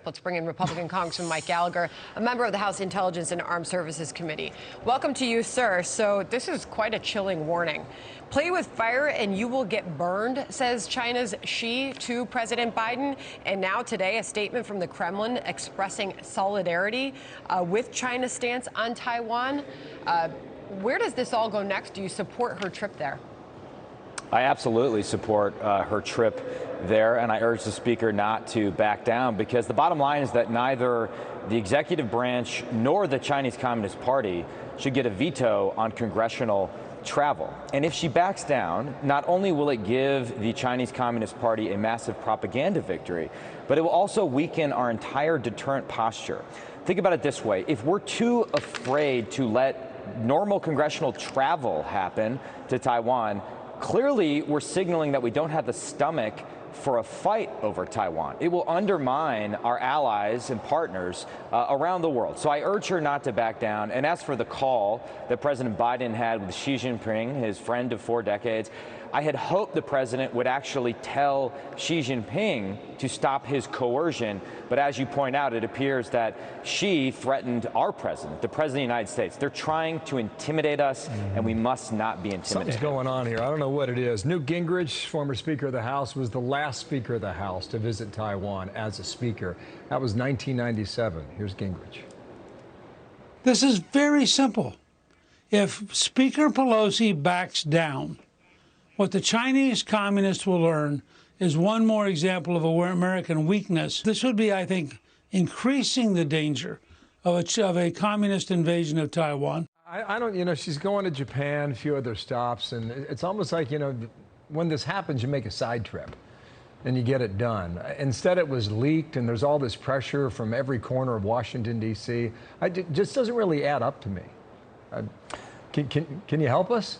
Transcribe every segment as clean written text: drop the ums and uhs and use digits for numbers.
Let's bring in Republican Congressman Mike Gallagher, a member of the House Intelligence and Armed Services Committee. Welcome to you, sir. So this is quite a chilling warning. Play with fire and you will get burned, says China's Xi to President Biden. And now today, a statement from the Kremlin expressing solidarity with China's stance on Taiwan. Where does this all go next? Do you support her trip there? I absolutely support her trip there, and I urge the Speaker not to back down, because the bottom line is that neither the executive branch nor the Chinese Communist Party should get a veto on congressional travel. And if she backs down, not only will it give the Chinese Communist Party a massive propaganda victory, but it will also weaken our entire deterrent posture. Think about it this way. If we're too afraid to let normal congressional travel happen to Taiwan, clearly we're signaling that we don't have the stomach for a fight over Taiwan. It will undermine our allies and partners around the world. So I urge her not to back down. And as for the call that President Biden had with Xi Jinping, his friend of 4 decades, I had hoped the president would actually tell Xi Jinping to stop his coercion. But as you point out, it appears that Xi threatened our president, the president of the United States. They're trying to intimidate us, and we must not be intimidated. Something's going on here. I don't know what it is. Newt Gingrich, former Speaker of the House, was the last Speaker of the House to visit Taiwan as a Speaker. That was 1997. Here's Gingrich. This is very simple. If Speaker Pelosi backs down, what the Chinese communists will learn is one more example of American weakness. This would be, I think, increasing the danger of a communist invasion of Taiwan. I don't, she's going to Japan, a few other stops, and it's almost like, when this happens, you make a side trip and you get it done. Instead, it was leaked, and there's all this pressure from every corner of Washington, D.C. It just doesn't really add up to me. Can you help us?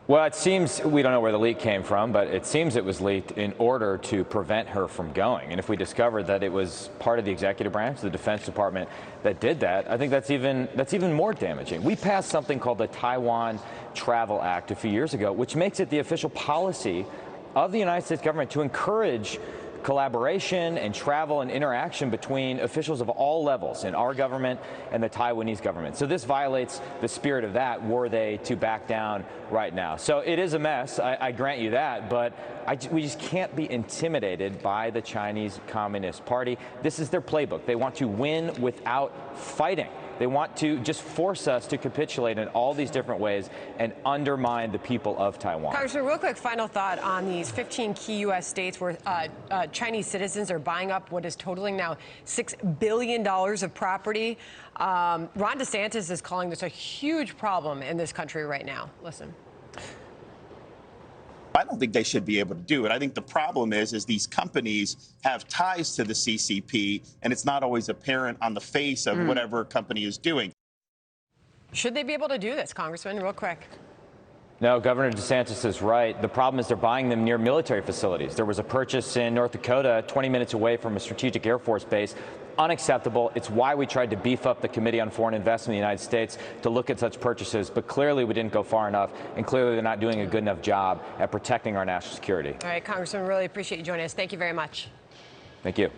Well, it seems, we don't know where the leak came from, but it seems it was leaked in order to prevent her from going. And if we discover that it was part of the executive branch, the Defense Department, that did that, I think that's even more damaging. We passed something called the Taiwan Travel Act a few years ago, which makes it the official policy of the United States government to encourage collaboration and travel and interaction between officials of all levels in our government and the Taiwanese government. So this violates the spirit of that, were they to back down right now. So it is a mess, I grant you that, but we just can't be intimidated by the Chinese Communist Party. This is their playbook. They want to win without fighting. They want to just force us to capitulate in all these different ways and undermine the people of Taiwan. Congressman, real quick final thought on these 15 key U.S. states where Chinese citizens are buying up what is totaling now $6 billion of property. Ron DeSantis is calling this a huge problem in this country right now. Listen. I don't think they should be able to do it. I think the problem is these companies have ties to the CCP, and it's not always apparent on the face of whatever company is doing. Should they be able to do this, Congressman, real quick? No, Governor DeSantis is right. The problem is they're buying them near military facilities. There was a purchase in North Dakota, 20 minutes away from a strategic Air Force base. Unacceptable. It's why we tried to beef up the Committee on Foreign Investment in the United States to look at such purchases, but clearly we didn't go far enough, and clearly they're not doing a good enough job at protecting our national security. All right, Congressman, really appreciate you joining us. Thank you very much. Thank you.